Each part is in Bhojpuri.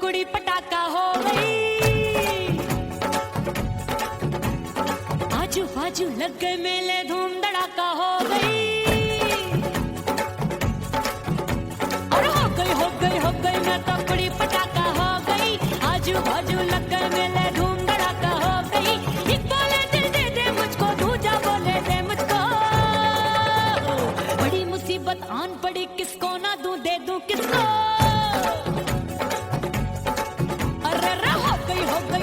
कुड़ी पटाखा हो गई। आजू बाजू लग गए मेले, धूम धड़ाका हो गई। और हो गई मैं तो कुड़ी पटाखा हो गई। आजू बाजू लग गए मेले, धूम धड़ाका हो गई। एक बोले दिल दे दे मुझको, दूजा बोले दे मुझको। बड़ी मुसीबत आन पड़ी, किसको ना दूं दे दूं किसको।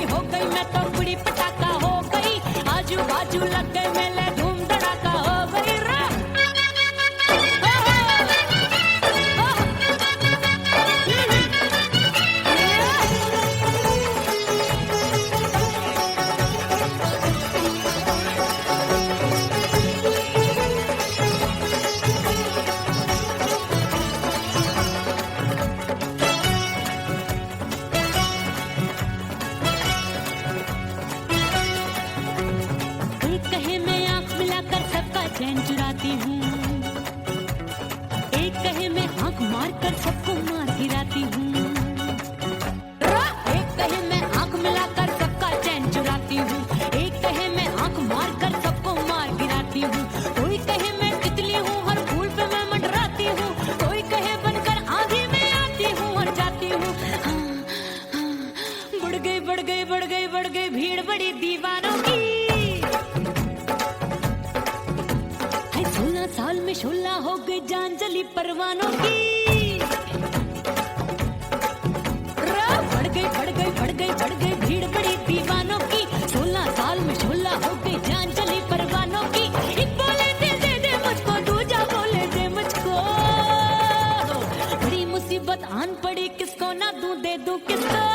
हो गई मैं तो कुड़ी पटाखा हो गई। आजू बाजू लग गए मेले, धूम धड़ाका हो गई। चैन चुराती हूँ, एक कहे मैं आंख मार कर सबको मार गिराती हूँ। एक कहे मैं आंख मिलाकर सबका चैन चुराती हूँ, एक कहे मैं आंख मार कर सबको मार गिराती हूँ। कोई कहे मैं तितली हूँ, हर फूल पे मैं मंडराती हूँ। कोई कहे बनकर आंधी में आती हूँ और जाती हूँ। बढ़ गई भीड़ बड़ी दीवानों की। 16 साल में शोला हो गई, जान जली परवानों की। बढ़ गई भीड़ बड़ी दीवानों की। 16 साल में शोला हो गई, जान जली परवानों की। एक बोले दिल दे दे मुझको, दूजा बोले दे मुझको। बड़ी मुसीबत आन पड़ी, किसको ना दूं दे दूं किसको।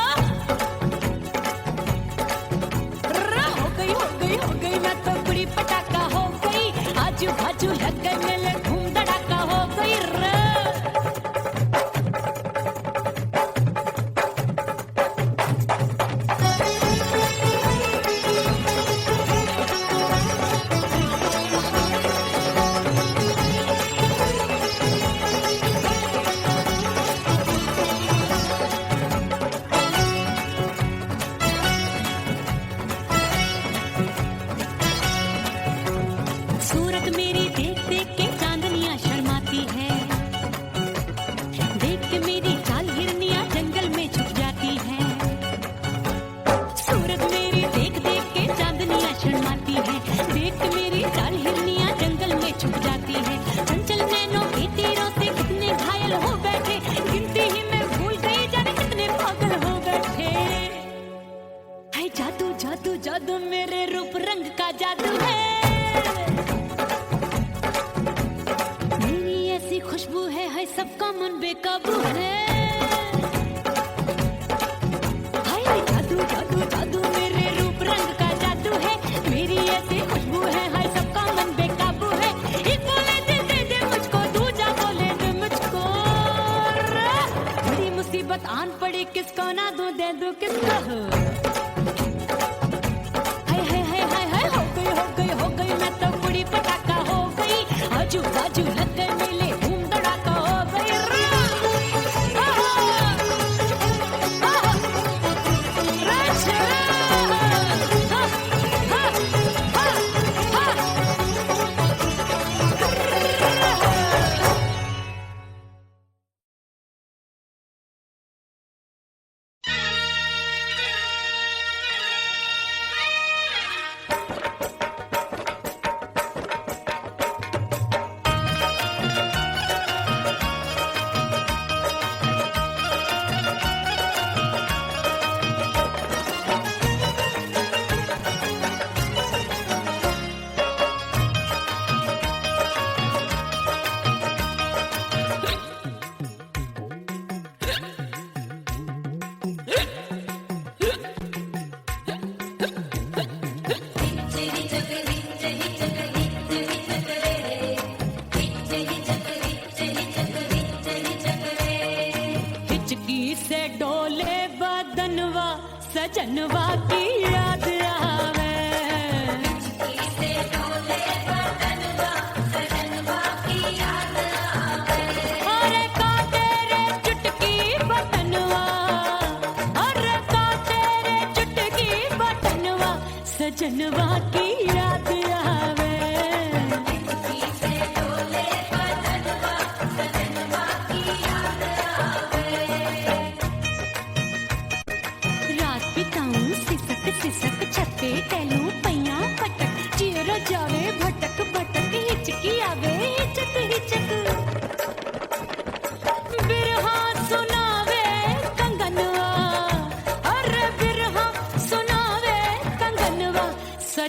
हो गई मैं तो कुड़ी पटाखा हो गई। आजू बाजू लग गए मेले, धूम धड़ाका हो गई। सूरत मेरी देख देख के चांदनियां शर्माती है। देख के मेरी चाल हिरनियां जंगल में छुप जाती है। सूरत मेरी देख देख के चांदनियां शर्माती है। देख के मेरी चाल हिरनियां जंगल में छुप जाती है। चंचल नैनों के तीरों से कितने घायल हो बैठे, गिनती ही मैं भूल गई, जाने कितने पागल हो बैठे। हाय जादू जादू जादू मेरे रूप रंग का जादू है। खुशबू है सबका मन बेकाबू है। हाय जादू जादू जादू मेरे रूप रंग का जादू है। मेरी ऐसी खुशबू है, हाय सबका मन बेकाबू है। एक बोले दिल दे दे मुझको, दूजा बोले दे मुझको। बड़ी मुसीबत आन पड़ी, किसको ना दूं दे दूं किसको। हो गई मैं तो कुड़ी पटाखा हो गई। आजू बाजू लग गए मेले, धूम धड़ाका हो गई। सजनवा की याद आवे, और का तेरे चुटकी बटनवा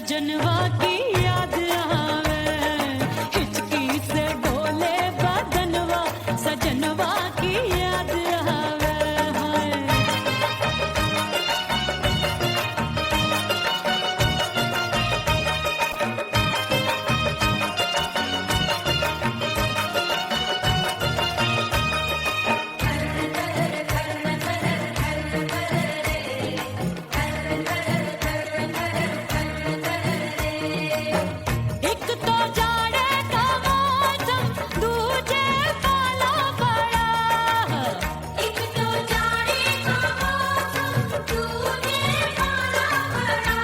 सजनवा की याद आवे, हिचकी से डोले बदनवा, सजनवा की याद आवे हाय। एक तो जाड़े का मौसम, दूजे पाला पड़ा। एक तो जाड़े का मौसम, दूजे पाला पड़ा।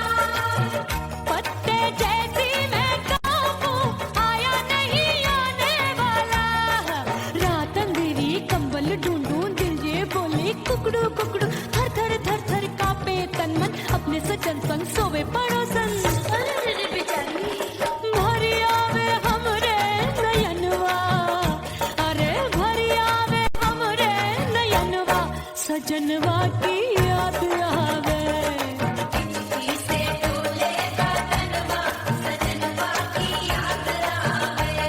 पत्ते जैसी मैं कांपू, आया नहीं आने वाला। रात अंधेरी कंबल ढूंढूं, दिल ये बोले कुकड़ू कुकड़ू। थर थर थर थर कांपे तन मन, अपने सजन संग सोवे पड़ोसन। भरी आवे हमरे नयनवा, अरे भरी आवे हमरे नयनवा, सजनवा की याद आवे। हिचकी से डोले बदनवा, सजनवा की याद आवे।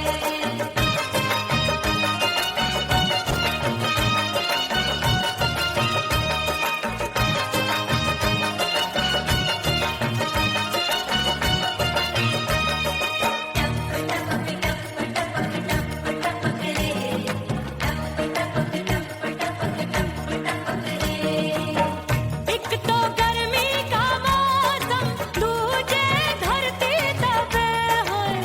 एक तो गर्मी का मौसम, दूजे धरती तपे होए।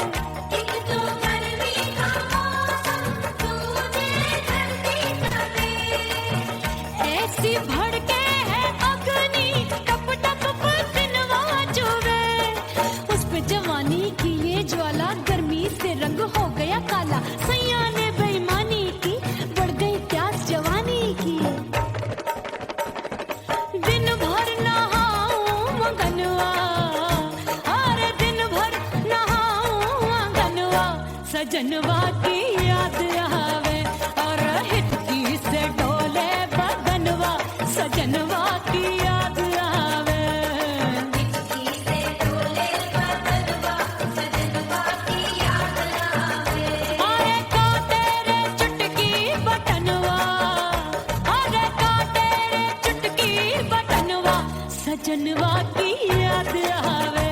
एक तो गर्मी का मौसम, दूजे धरती तपे। ऐसी भड़के है अग्नि, टप टप पसीनवा चुभे। उस पे जवानी की ये ज्वाला, गर्मी से रंग हो गया काला। सैया ने बेईमानी की, बढ़ गई प्यास जवानी की। दिन भर नहाऊं मगनवा, अरे दिन भर नहाऊं आंगनवा, सजनवा की याद आवे। और हिचकी से डोले बदनवा, सजनवा की याद आवे। हिचकी से डोले बदनवा, सजनवा की याद आवे। अरे का तेरे चुटकी बटनवा, अरे का तेरे चुटकी बटनवा, सजनवा की याद आवे।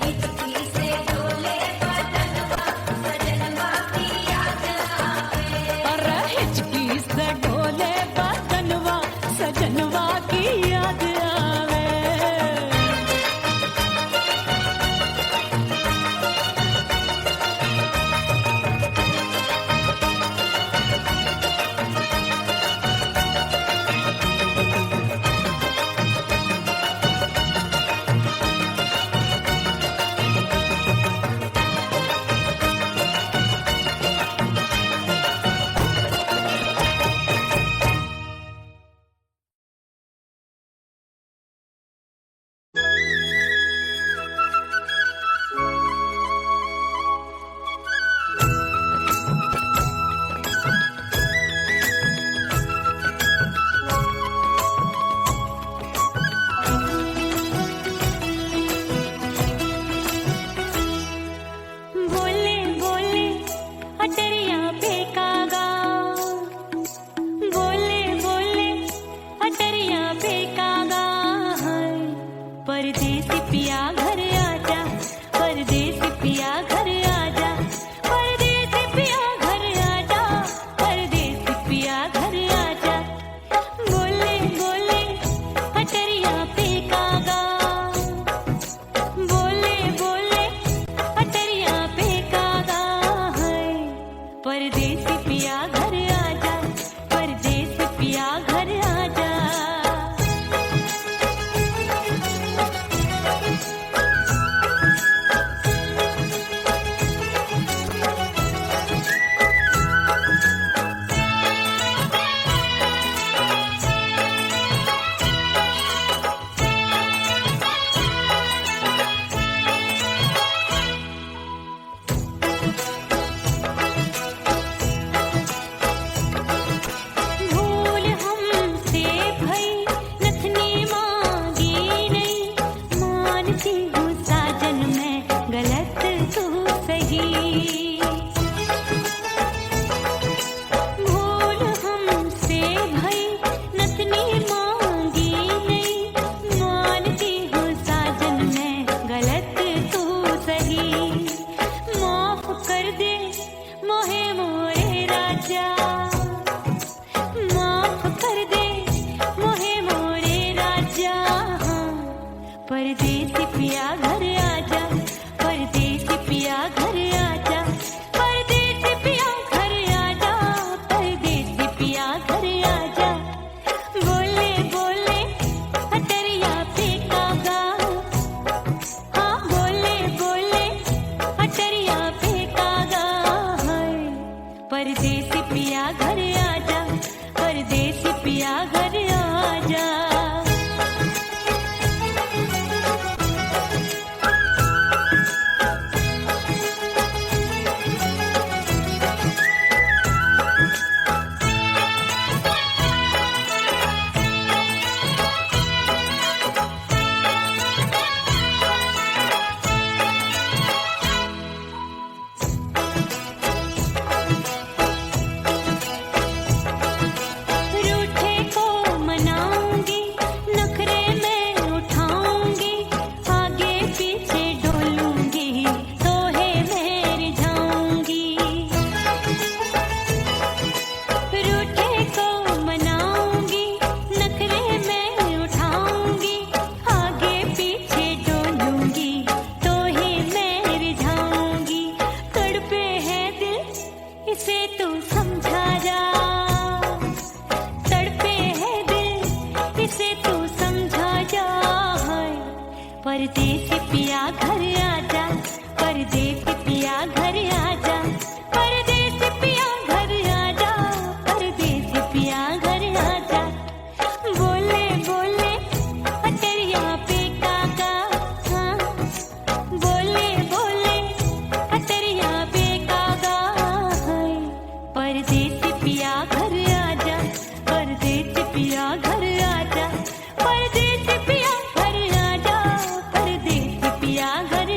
हिचकी से डोले बदनवा, सजनवा की याद आवे। अरे हिचकी से डोले बदनवा, सजनवा की याद आवे। परदेसी पिया घर आजा, परदेसी पिया घर आजा, परदेसी पिया घर आजा, परदेसी पिया घर आजा। बोले बोले अटरिया पे कागा, हाँ बोले बोले अटरिया पे कागा है। परदेसी पिया घर आजा, परदेसी पिया घर आजा। रूठे को मनाऊंगी, नखरे में उठाऊंगी, आगे पीछे डोलूंगी, सोहे में रिझाऊंगी। रूठे को मनाऊंगी, नखरे में उठाऊंगी, आगे पीछे डोलूंगी, सोहे में रिझाऊंगी। तड़पे है दिल इसे तू समझा जा, तड़पे है दिल इसे तू समझा जा। परदेसी पिया घर आजा, परदेसी पिया घर आजा, परदेसी पिया घर आजा, परदेसी पिया घर आजा। बोले बोले अटरिया पे कागा, हाँ बोले बोले अटरिया पे कागा है। परदेसी पिया घर आजा, परदेसी पिया घर आजा, परदेसी पिया घर आजा, परदेसी पिया घर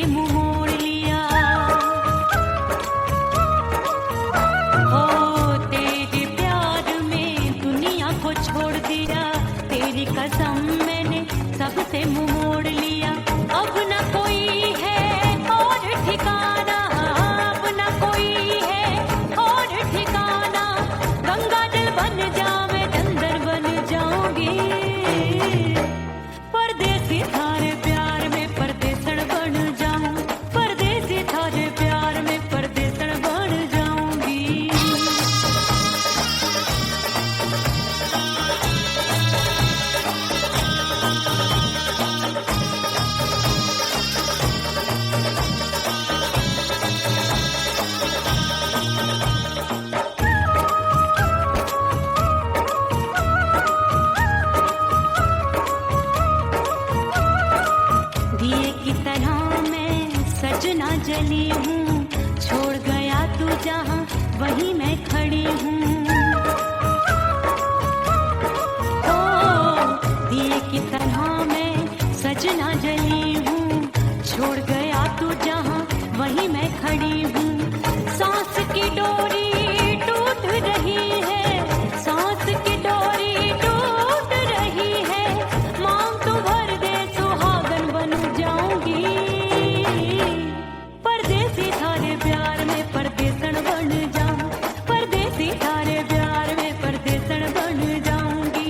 से मुंह मोड़ लिया। हो तेरे प्यार में दुनिया को छोड़ दिया, तेरी कसम मैंने सबसे मुंह मोड़ लिया। अब न कोई है और ठिकाना, अब न कोई है और ठिकाना। गंगा जल बन जावे चंदन बन जाऊंगी, परदेसी थारे प्यार में परदेसण बन जाऊं, परदेसी थारे प्यार में परदेसण बन जाऊंगी। दिए की तरह मैं सजना जली हूँ, छोड़ गया तू जहाँ वहीं मैं खड़ी हूँ। ओ दिए की तरह मैं सजना जली हूँ, छोड़ गया तू जहाँ वहीं मैं खड़ी हूँ। सांस की डोरी टूट रही है, सांस की डोरी टूट रही है। मांग तू भर दे सुहागन बन जाऊंगी, परदेसी थारे प्यार में परदेसण बन जाऊं, परदेसी थारे प्यार में परदेसण बन जाऊंगी।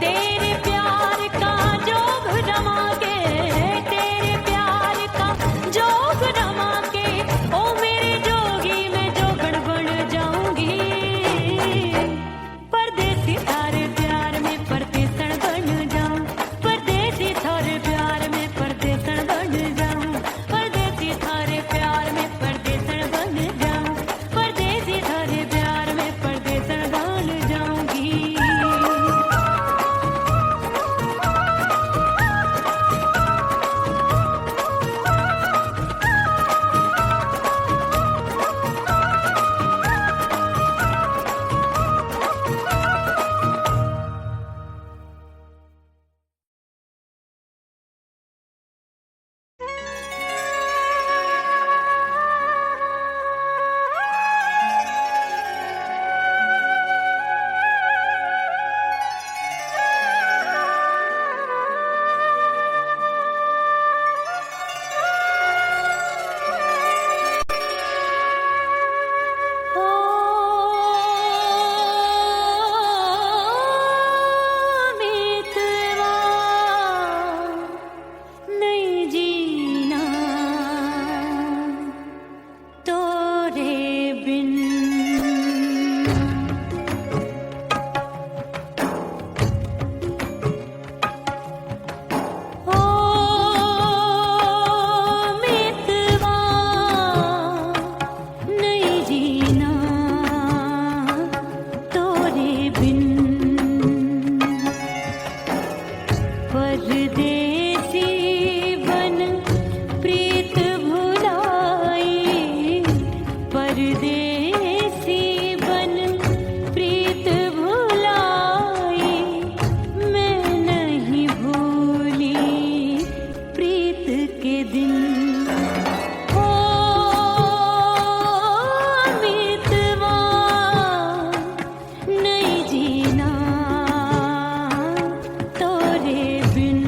तेरे प्यार का जोग रमा के, तेरे प्यार का जोग रमा के, ओ मेरे जोगी मैं जोगण बन जाऊंगी, परदेसी थारे प्यार में परदेसण बन जाऊं, परदेसी थारे प्यार में परदेसण बन जाऊं, परदेसी थारे प्यार में परदेसण बन जाऊं, परदेसी थारे प्यार में परदेसण बन जाऊंगी। नहीं जीना तोरे बिन, ओ मितवा नहीं जीना तोरे बिन। परदेसी बन प्रीत भुलाई, परदेसी बन प्रीत भुलाई। मैं नहीं भूली प्रीत के दिन, ओ मितवा नहीं जीना तोरे बिन।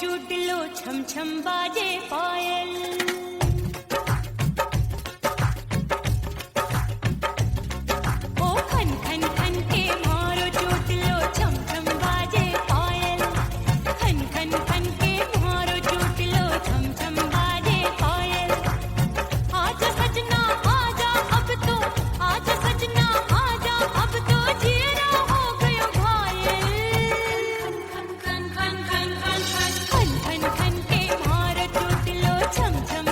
चूट लो छम छम बाजे पायल। ओ खन खन खन के मारो चूट लो छम छम बाजे पायल। खन खन खन के मारो चूट लो छम छम बाजे पायल। आजा सजना आजा अब तो, आजा सजना आजा अब तो, जीरा हो गयो घायल। खन खन खन खन खन खन खन खन के मारो चूट लो छम छम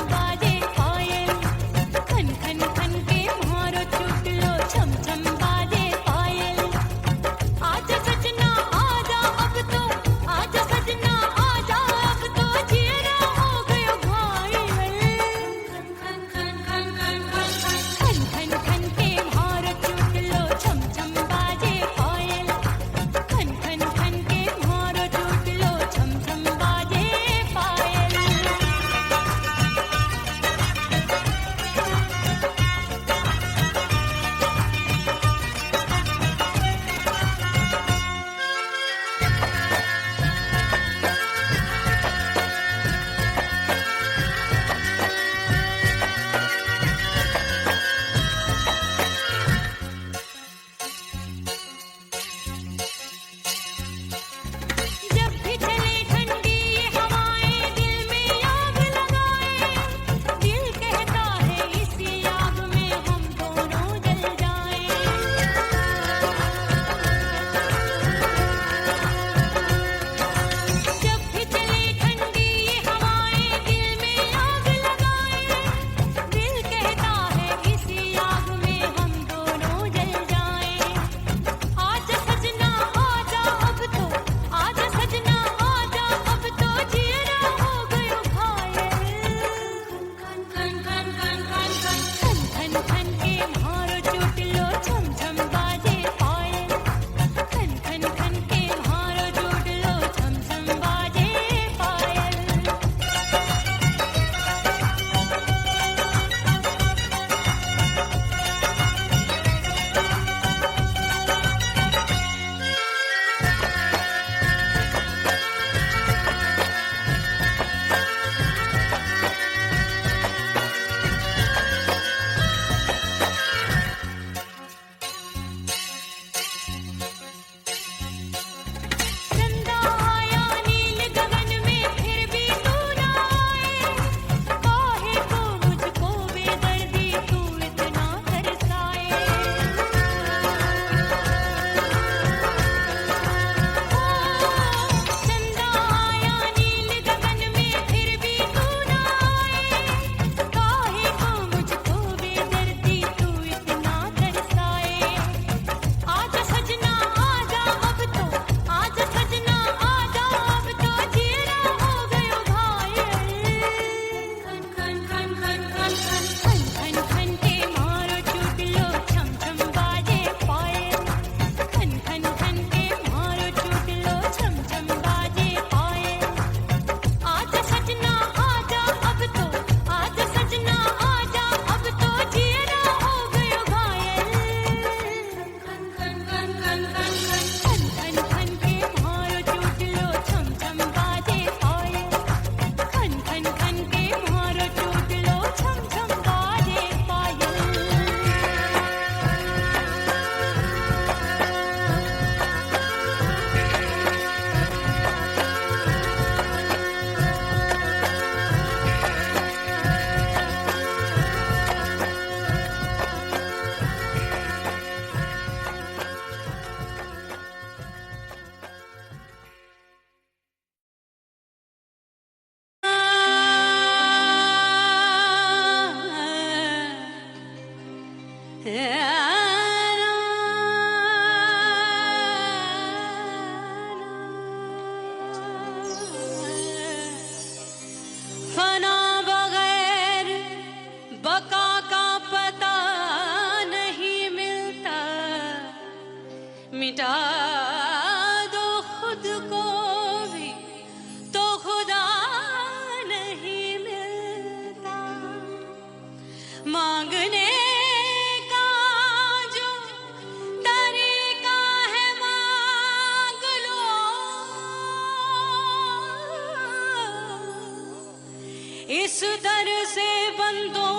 इस दर से बंदों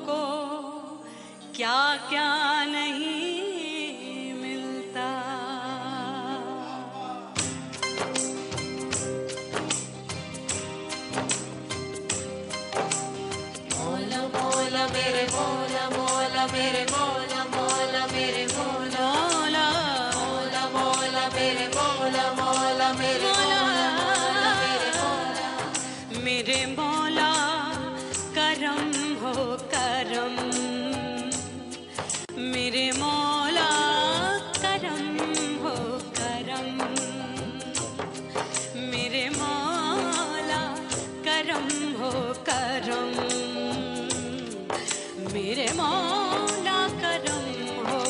को क्या क्या नहीं मिलता। मौला मौला मेरे मौला मौला मेरे मौला मौला मेरे मौला मौला मौला मेरे मौला मौला मेरे मौला मेरे मौला मेरे मौला करम हो करम मेरे मौला करम हो करम मेरे मौला करम हो करम मेरे मौला करम हो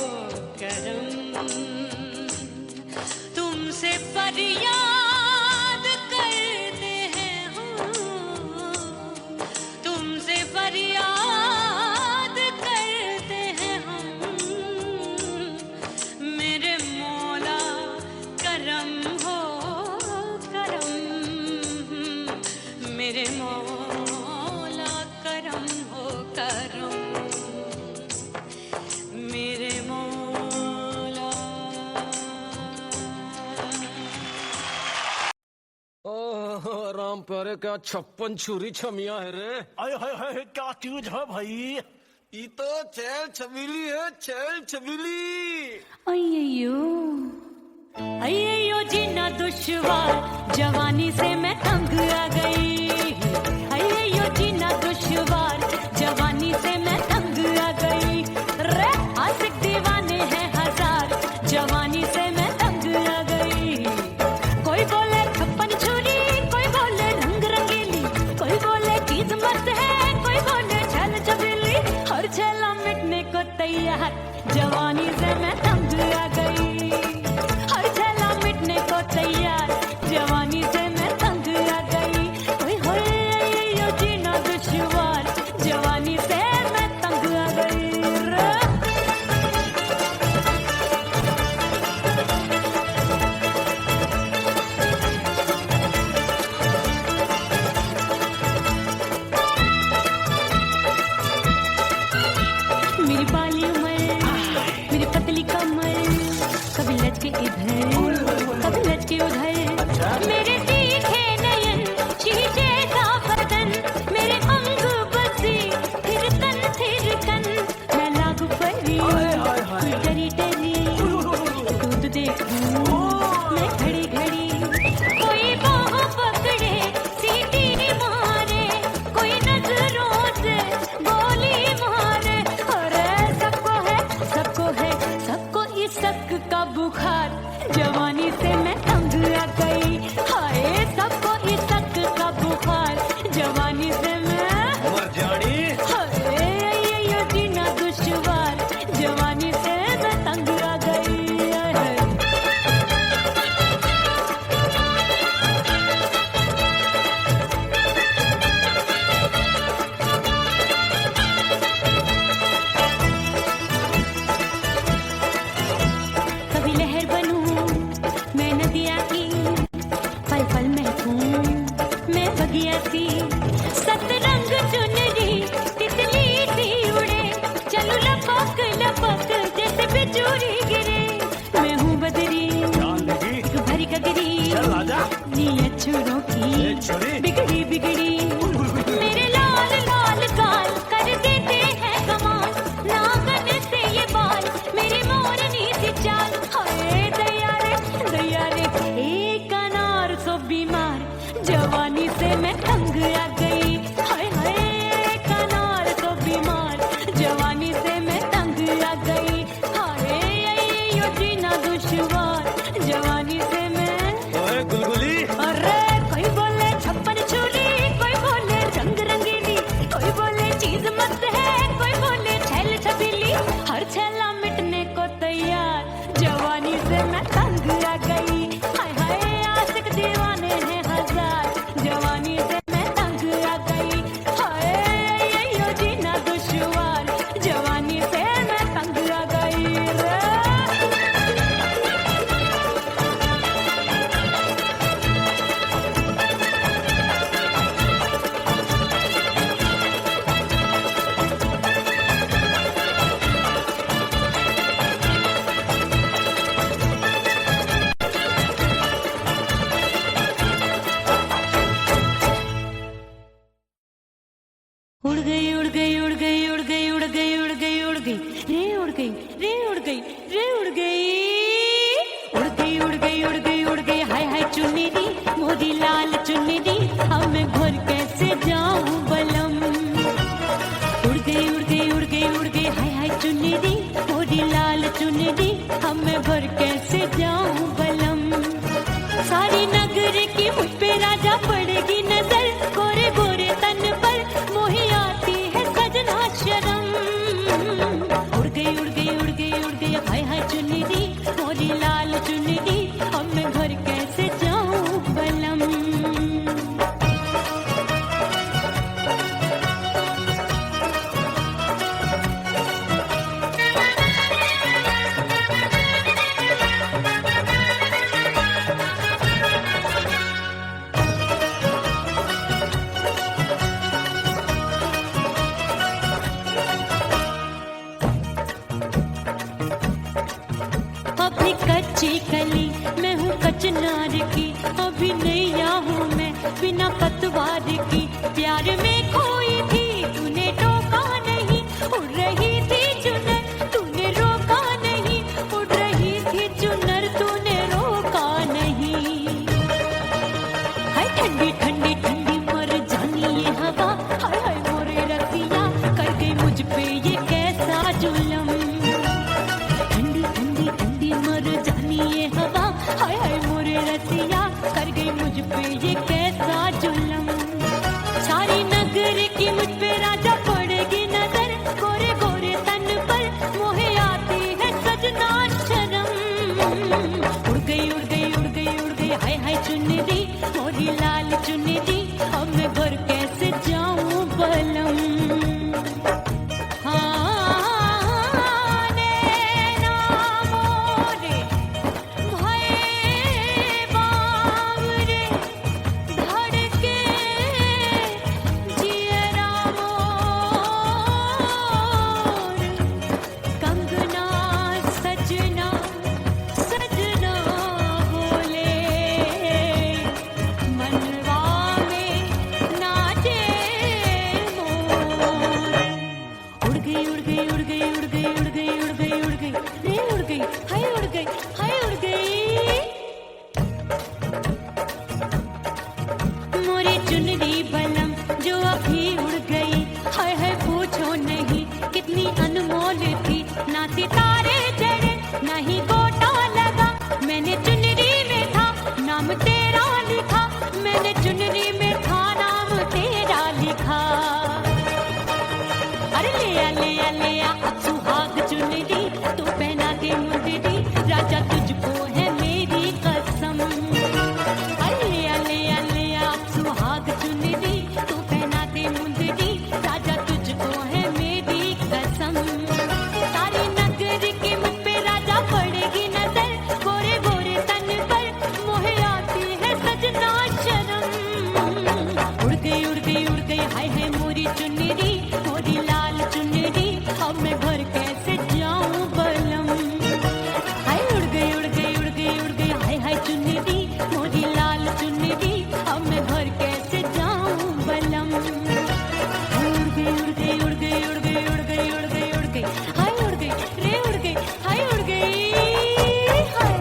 करम। तुमसे फरियाद करते हैं हम, तुमसे फरियाद करते हैं हम मेरे मौला करम हो करम मेरे मौला करम हो करम मेरे मौला। ओह राम प्यारे क्या 56 छुरी छमिया है रे। हाय हाय हाय क्या चीज है भाई? ये तो चैल छबीली है, चैल छबीली। अय्यो अय्यो जीना दुश्वार जवानी से मैं तंग आ गई। अय्यो जीना दुश्वार जवानी से मैं तंग आ गई। रे आशिक दीवाने हैं हजार जवानी से मैं तंग आ गई। कोई बोले 56 छुरी, कोई बोले रंग रंगीली, कोई बोले चीज मस्त है, कोई बोले छल छबीली। हर छला मिटने को तैयार जवानी से मैं तंग आ गई। हर छला मिटने को तैयार जवानी से मैं तंग आ गई। ओए होए ये जीना दुश्वार जवानी से मैं तंग आ गई। मेरी बाली उमर, मेरी पतली कमर, कभी लचके इधर कभी लचके उधर। मेरे तीखे नयन शीशे का बदन, मेरे अंग बसी थिरकन थिरकन। मैं लागू परी डरी डरी दूध देखूं मैं घड़ी घड़ी। कोई बाह पकड़े सीटी मारे, कोई नजरों से गोली मारे। अरे सबको है सबको इसक का बुखार जवानी से मैं तंग आ गई। हाय सबको इसक का बुखार जवानी से मैं मर जानी। हाय ये जीना दुश्वार जवानी से मैं तंग आ गई। कभी लहर बनूं मैं नदिया की, पल पल महकूं मैं बगिया सी। सतरंग चुनरी तितली सी उड़े, चलूं लपक लपक जैसे बिजुरी गिरे। मैं हूँ बदरी जान लगी एक भरी गगरी, चल आजा। नीयत छुरों की ए छुरी। बिगड़ी बिगड़ी। मेरे लाल लाल गाल कर देते हैं कमाल, नागन से ये बाल मेरी मोरनी सी चाल। हाय दया रे एक अनार सो बीमार जवानी से मैं तंग आ गई। हाय हाय एक अनार सो बीमार जवानी से मैं तंग आ गई। हाय यो जीना दुश्वार जवानी से मैं। ओए गुलगुली अरे कोई बोले 56 छुरी, कोई बोले उड़ गई उड़ गई उड़ गई उड़ गई उड़ गई उड़ गई उड़ गई रे उड़ गई रे उड़ गई रे उड़ गई उड़ गई उड़ गई उड़ गई उड़ गई हाय हाय चुन्नी दी मोरी लाल चुन्नी दी अब मैं घर कैसे जाऊं बलम उड़ गई उड़ गई उड़ गई उड़ गई हाय हाय चुन्नी दी मोरी लाल चुन्नी दी अब मैं घर कैसे जाऊं बलम सारी नगर की मुझ पे राजा पड़ेगी नजर गोरे गोरे तन पर मोही आती है सजना शर्म उड़ गई उड़ गई उड़ गई उड़ गई हाय हाय चुन्नी दी मोरी लाल चुन्नी दी अब मैं घर कैसे जाऊं बलम अपनी कच्ची कली मैं हूँ कचनार की अभी नैया हूँ मैं बिना पतवार की प्यार में खोई थी तूने टोका नहीं उड़ रही थी चुनर तूने रोका नहीं उड़ रही थी चुनर तूने रोका नहीं हाय ठंडी ठंडी ठंडी मर जानी ये हवा हाय हाय मोरे रतिया कर गई मुझ पे ये कैसा जुलम ठंडी ठंडी ठंडी मर जानी ये हवा हाय हाय मोरे रतिया कर गई मुझ पे ये कैसा जुलम सारी नगर की मुझ पे राजा पड़ेगी नजर गोरे गोरे तन पर मोहे आती है सजना शर्म उड़ गई उड़ गई उड़ गई उड़ गई हाय हाय चुन्नी दी मोरी लाल चुन्नी दी अब मैं घर कैसे जाऊं बलम चुनरी बलम जो अभी उड़ गई हाय हाय पूछो नहीं कितनी अनमोल थी ना सितारे चढ़े ना ही गोटा लगा मैंने चुनरी में था नाम तेरा लिखा मैंने चुनरी में था नाम तेरा लिखा अरे ले आ अब सुहाग चुनरी तू पहना के मुंदरी राजा तुझको है मेरी कसम अरे ले आ सुहाग चुनरी तू पहना दे मुंदरी राजा तुझको है मेरी कसम सारी नगर की मुझ पे राजा पड़ेगी नजर गोरे गोरे तन पर मोहे आती है सजना शर्म उड़ गई हाय हाय मोरी चुनरी मोरी लाल चुनरी अब मैं घर कैसे जाऊं बलम हाय उड़ गई हाय हाय चुनरी मोरी लाल चुनरी अब मैं घर कैसे जाऊं बलम उड़ गई उड़ गई उड़ गई उड़ गई उड़ गई उड़ गई हाय उड़ गई रे उड़ गई हाय उड़ गई हाय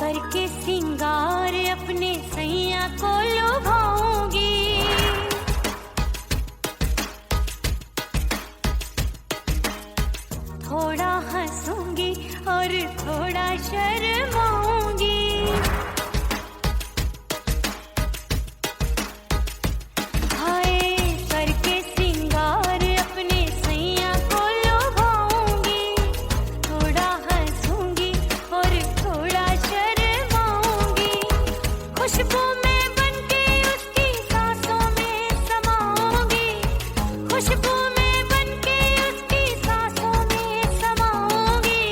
करके सिंगार अपने सैया को लुभाऊंगी थोड़ा हंसूंगी और थोड़ा शर्माऊंगी हाय करके सिंगार अपने सैया को लुभाऊंगी थोड़ा हंसूंगी और थोड़ा शर्माऊंगी खुशबू में बनके उसकी सांसों में समाऊंगी खुशबू में बनके उसकी सांसों में समाऊंगी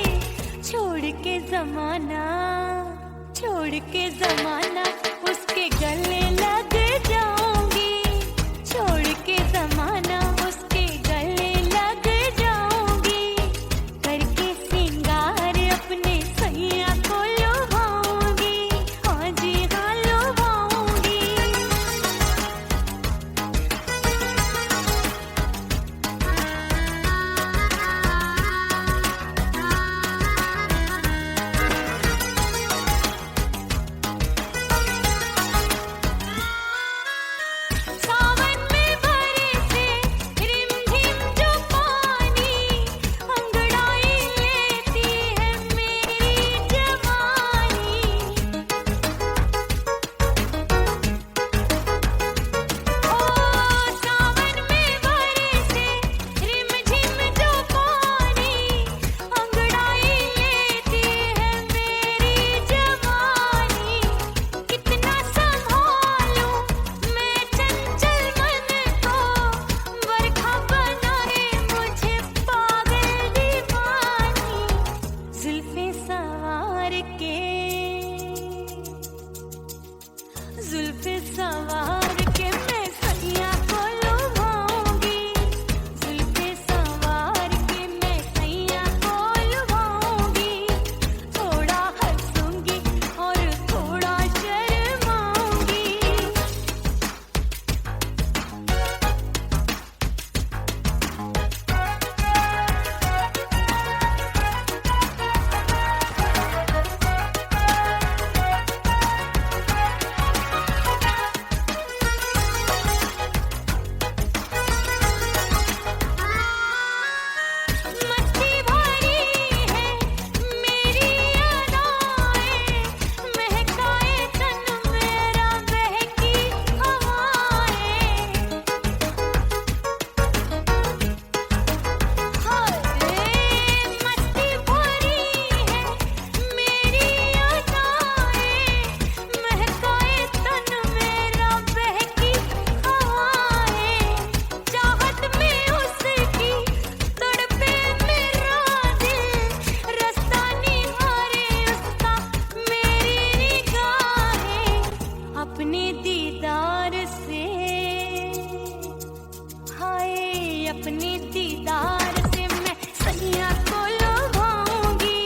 अपने दीदार से मैं सैया को लुभाऊंगी,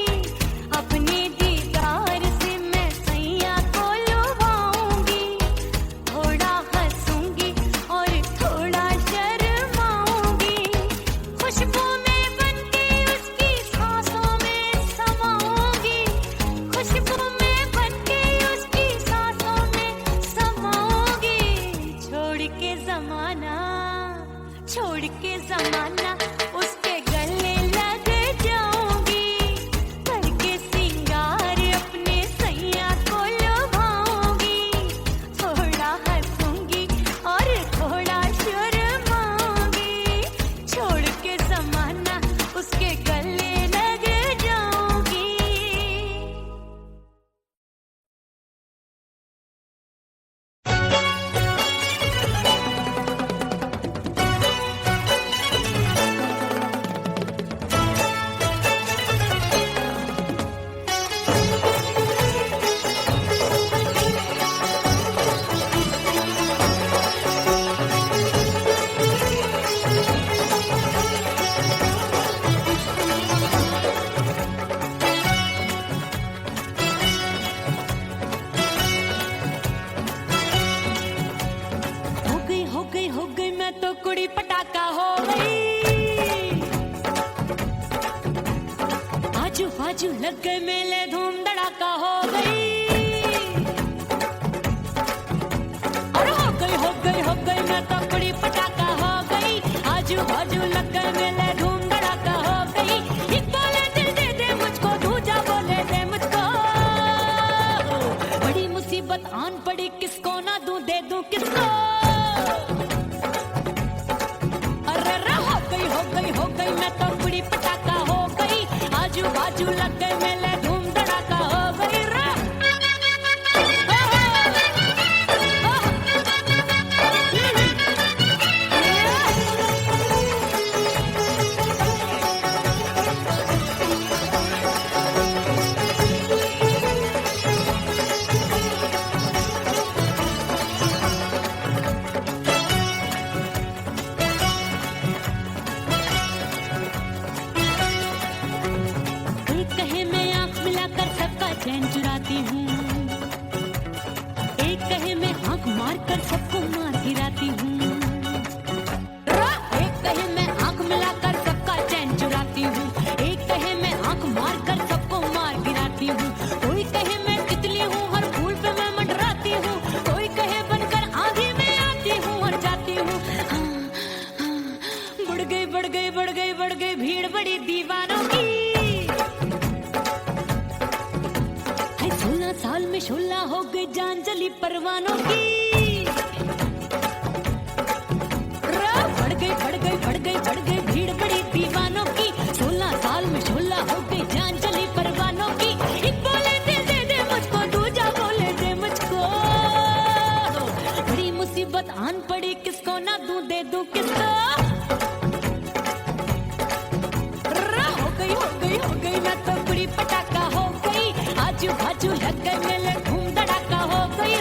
अपने दीदार से मैं सैया को लुभाऊंगी। थोड़ा हंसूंगी और थोड़ा शर्माऊंगी, खुशबू में बनके उसकी सांसों में समाऊंगी, खुशबू में बनके उसकी सांसों में समाऊंगी। छोड़ के जमाना उसके गले लग जाऊंगी, करके सिंगार अपने सैया को लुभाऊंगी। थोड़ा हंसूंगी और थोड़ा शर्माऊंगी, छोड़ के जमाना उसके गले लग जाऊंगी। हो गई मैं तो कुड़ी पटाखा हो गई, आजू बाजू लग गए मेले धूम धड़ाका हो गई। और हो गई मैं तो कुड़ी पटाखा हो गई, आजू बाजू लग गए मेले धूम धड़ाका हो गई। एक बोले दिल दे दे मुझको, दूजा बोले दे मुझको, बड़ी मुसीबत आन पड़ी, किसको ना दूं दे दूं किसको। हो गई मैं तो कुड़ी पटाखा हो गई, आजू बाजू लग गए मेले धूम धड़ाका हो गई। चैन चुराती हूँ, एक कहे मैं आंख मार कर सबको मार गिराती हूँ, एक कहे मैं आंख मिलाकर सबका चैन चुराती हूँ, एक कहे मैं आंख मार कर सबको मार गिराती हूँ। कोई कहे मैं तितली हूँ, हर फूल पे मैं मंडराती हूँ, कोई कहे बनकर आंधी में आती हूँ और जाती हूँ। बढ़ गई भीड़ बड़ी दीवानों की, 16 साल में शोला हो गई जान जली परवानों की। बढ़ गई भीड़ बड़ी दीवानों की, 16 साल में शोला हो गई जान जली परवानों की। एक बोले दिल दे दे मुझको, दूजा बोले दे मुझको, बड़ी मुसीबत आन पड़ी, किसको ना दूं दे दूं किसको। हो गई मैं तो कुड़ी पटाखा हो गई, आजू बाजू लग गए मेले धूम धड़ाका हो गई।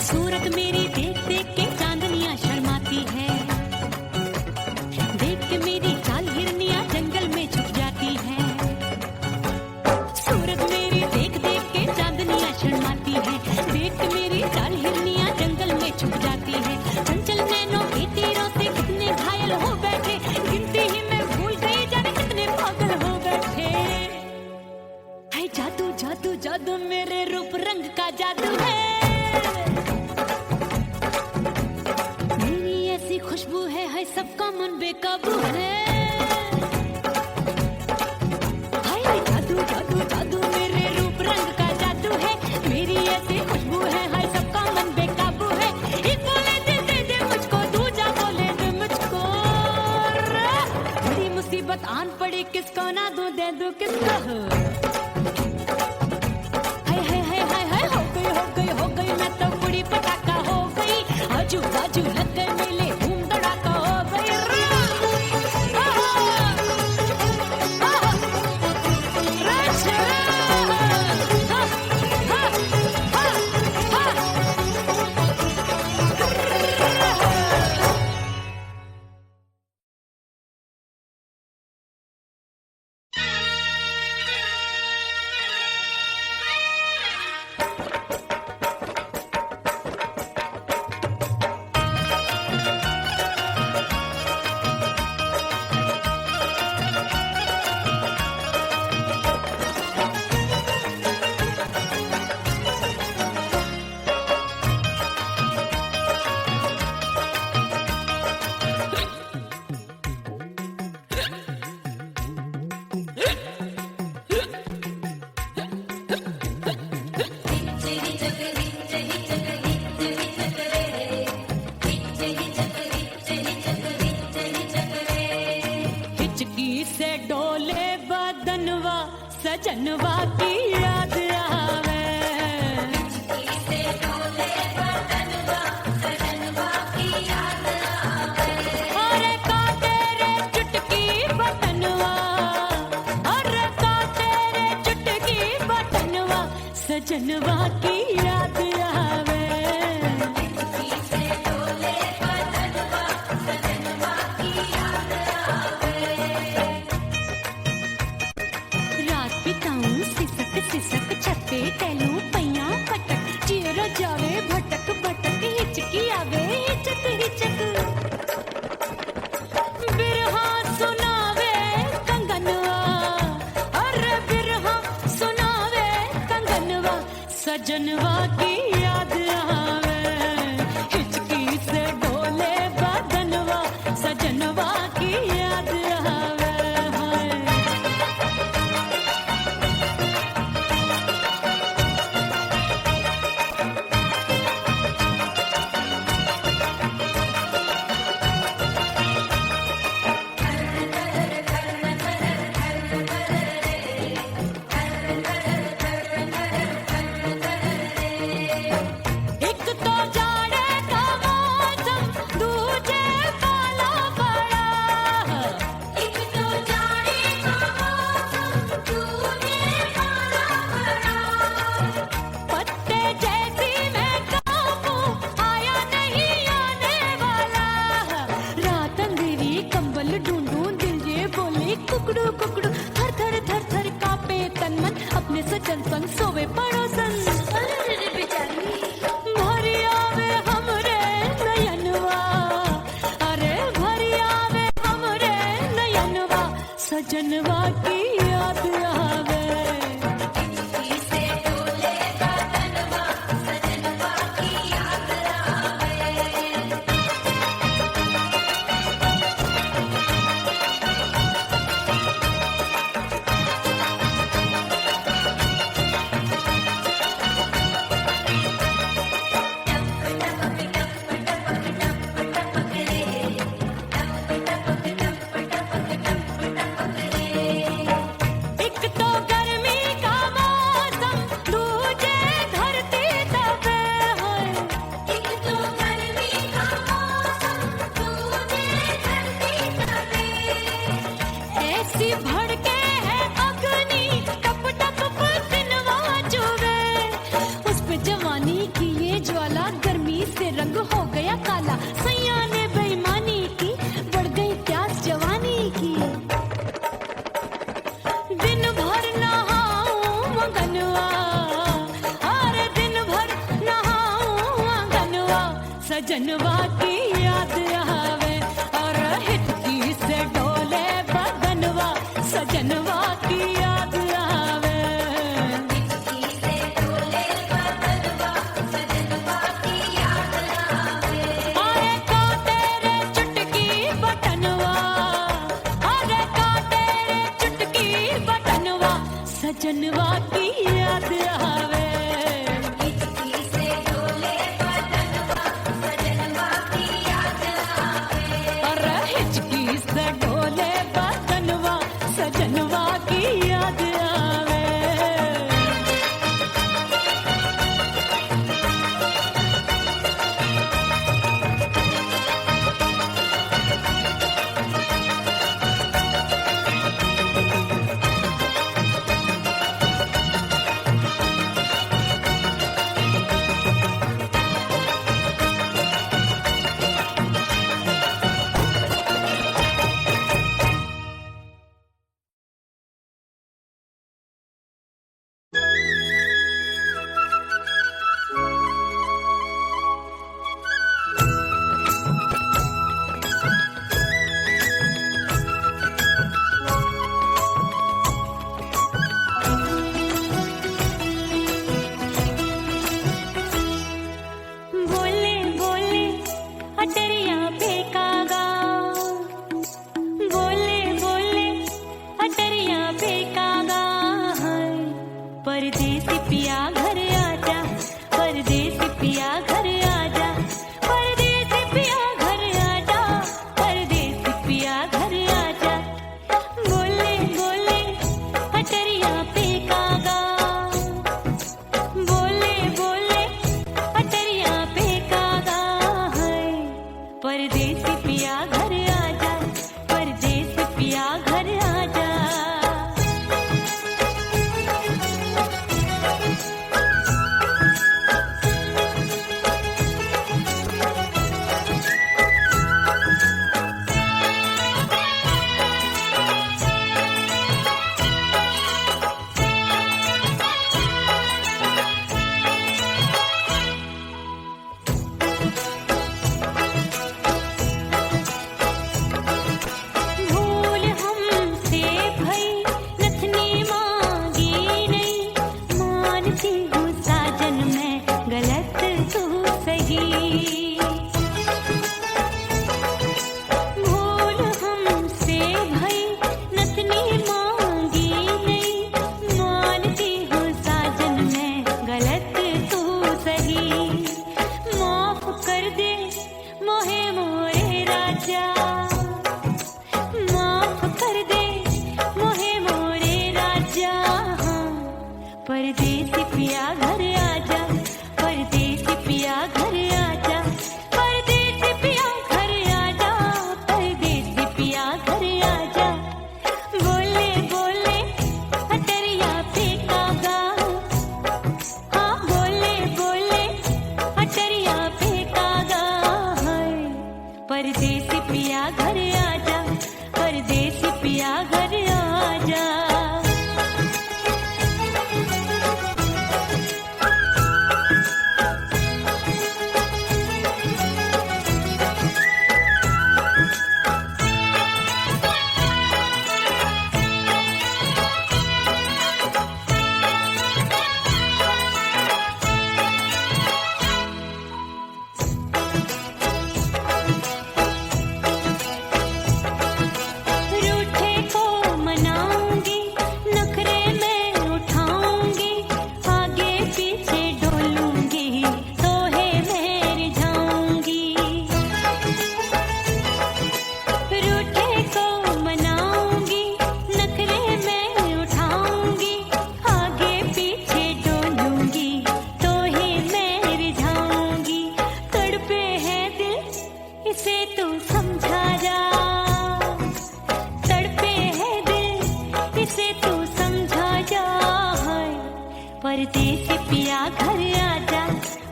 सूरत मेरी देख देख के चांदनियां शर्माती है, देख के मेरी चाल हिरनियां जंगल में छुप जाती है। सूरत मेरी देख देख के चांदनियां शर्माती है, देख के मेरी चाल हिरनियां जंगल में छुप जाती है। चंचल नैनों के तीरों से कितने घायल हो बैठे, गिनती ही मैं भूल गई जाने कितने पागल हो बैठे। है जादू जादू जादू मेरे रूप रंग का जादू है, खुशबू है सबका मन बेकाबू है। हाय जादू जादू जादू मेरे रूप रंग का जादू है, मेरी ऐसी खुशबू है हाय सबका मन बेकाबू है। एक बोले दिल दे दे मुझको, दूजा बोले दे मुझको, बड़ी मुसीबत आन पड़ी, किस इसको ना दूं दे दूं किसको? हाय हाय हाय हाय हाय, हो गई मैं तो बुढ़ी पटाखा हो गई। आजू बाजू लग गए मेले, धूम धड़ाका हो गई। सजनवा की याद आवे, अरे का तेरे चुटकी बटनवा, अरे का तेरे चुटकी बटनवा, सजनवा की याद आवे। सिसक छत्ते टेलू पैया पटक, चेहरा जावे भटक भटक, हिचकी आवे हिचक हिचक। बिरहा सुनावे कंगनवा, अरे बिरहा सुनावे कंगनवा, सजनवा की याद आवे। हिचकी से डोले बदनवा, सजनवा की याद आवे। कुकड़ू कुकड़ू थर थर थर थर कांपे तन मन, अपने सजन संग सोवे पड़ोसन। भरी आवे हमरे नयनवा, अरे भरी आवे हमरे नयनवा, सजनवा की याद आवे। भड़के है अग्नि टप टप पसीनवा चुवे, उस पे जवानी की ये ज्वाला गर्मी से रंग हो गया काला। सैया ने बेईमानी की, बढ़ गई प्यास जवानी की। दिन भर नहाऊं मंगनवा, अरे दिन भर नहाऊं मंगनवा, सजनवा की याद आवे। और हिचकी से डोले बदनवा, सजनवा की याद आवे। अरे का तेरे चुटकी बटनवा, अरे का तेरे चुटकी बटनवा, सजनवा की याद आवे। अरे हिचकी से डोले बदनवा, सजनवा दिलवा की याद आवे। बोले बोले अटरिया पे कागा, बोले बोले अटरिया पे कागा है। परदेसी पिया घर आजा, परदेसी पिया घर आजा, परदेसी पिया घर आजा, परदेसी पिया घर आजा। बोले बोले अटरिया पे कागा, बोले बोले अटरिया पे कागा है। परदेसी पिया घर आजा, परदेसी पिया घर आजा। भूल हमसे भई नथनी मांगी नहीं, मानती हूँ साजन मैं गलत तू सही। भूल हमसे भई नथनी मांगी नहीं, मानती हूँ साजन मैं गलत तू सही। माफ कर दे मोहे मोरे राजा, माफ कर दे मोहे मोरे राजा। परदेसी पिया घर आजा, परदेसी पिया घर आजा, परदेसी पिया घर आजा, परदेसी पिया घर आजा। बोले बोले अटरिया पे कागा, हाँ बोले बोले अटरिया पे कागा है। परदेसी पिया घर आजा, परदेसी पिया घर आजा। रूठे को मनाऊंगी, नखरे में उठाऊंगी, आगे पीछे डोलूंगी, तोहे में रिझाऊंगी। रूठे को मनाऊंगी, नखरे में उठाऊंगी, आगे पीछे डोलूंगी, तोहे में रिझाऊंगी। तड़पे है दिल इसे तू समझा जा, तड़पे है दिल इसे तू समझा जा है। परदेसी पिया घर आजा,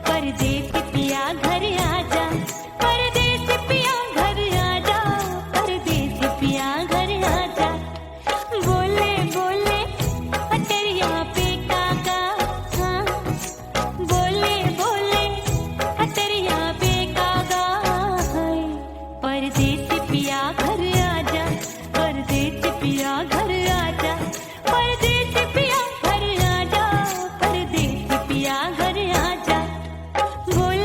परदेसी पिया घर आजा, परदेसी पिया घर आजा, परदेसी पिया घर आजा। बोले बोले अटरिया पे कागा, हाँ बोले बोले अटरिया पे कागा है। परदेसी पिया घर आजा, परदेसी पिया घर आजा, परदेसी पिया घर आजा, परदेसी पिया घर आजा। बोले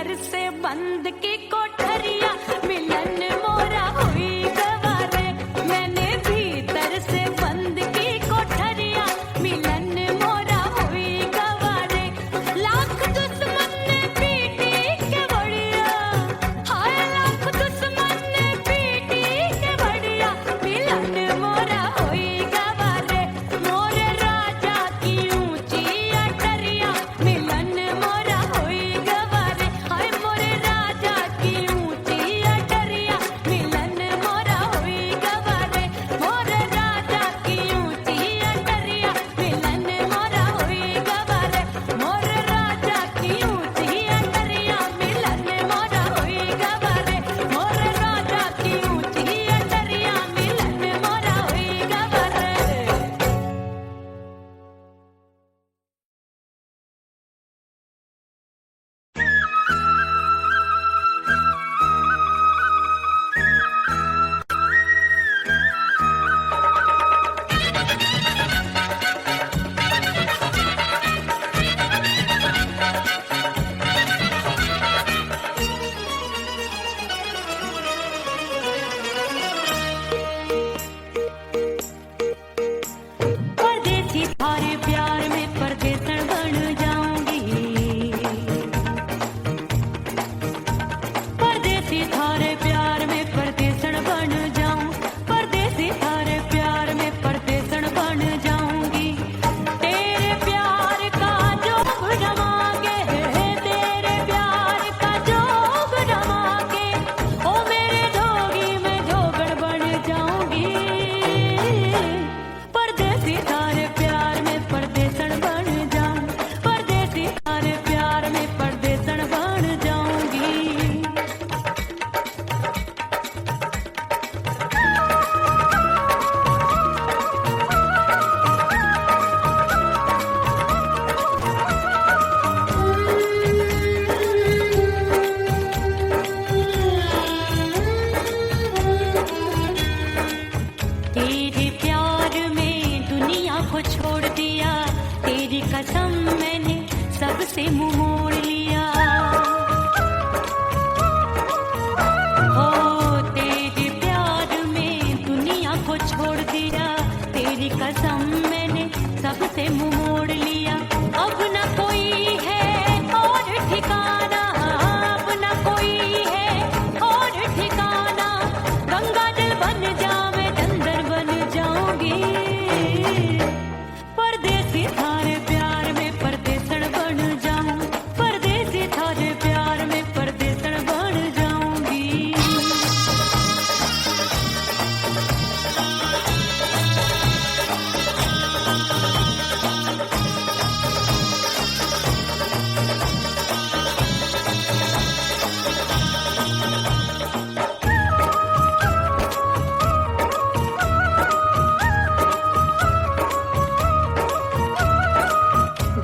भीतर से बंद की कोठरिया मिलन मोरा हुई गवारे मैंने भीतर से बंद की कोठरिया मिलन मोरा हुई गवारे लाख दुश्मन ने पीटी के बढ़िया हाय लाख दुश्मन ने पीटी के बढ़िया मिलन मोरा हुई गवारे मोरे राजा की ऊंची अटरिया मिलन मोरा हुई गवारे हाय मोरे राजा की ऊंची अटरिया मिलन मोरा हुई गवारे मोरे राजा की ऊंची अटरिया मिलन मोरा हुई गवारे मोरे राजा की ऊंची अटरिया मिलन मोरा हुई गवारे मोरे राजा की ऊंची अटरिया मिलन मोरा हुई गवारे परदेसी थारे प्यार में परदेसन बन जाऊंगी परदेसी थारे प्यार में परदेसन बन जाऊं परदेसी थारे प्यार में परदेसन बन जाऊंगी तेरे प्यार का जोग जमा के तेरे प्यार का जोग जमा के ओ मेरे जोगी में जोगड़ बन जाऊंगी परदेसी थारे प्यार में परदेसन बन जाऊं परदेसी थारे प्यार में परदेसन बन जाऊंगी तेरे प्यार में दुनिया को छोड़ दिया तेरी कसम मैंने सबसे मुंह मोड़ लिया हो तेरे प्यार में दुनिया को छोड़ दिया तेरी कसम मैंने सबसे मुंह मोड़ लिया अब न कोई है और ठिकाना अब न कोई है और ठिकाना गंगा जल बन जावे चंदन बन जाऊंगी परदेसी थारे प्यार में परदेसन बन जाऊं परदेसी थारे प्यार में परदेसन बन जाऊंगी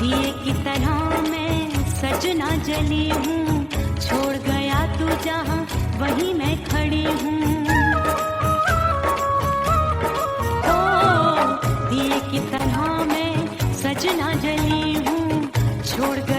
दिए की तरह मैं सजना जली हूँ छोड़ गया तू जहाँ वहीं मैं खड़ी हूँ ओ दिए की तरह मैं सजना जली हूँ छोड़ गया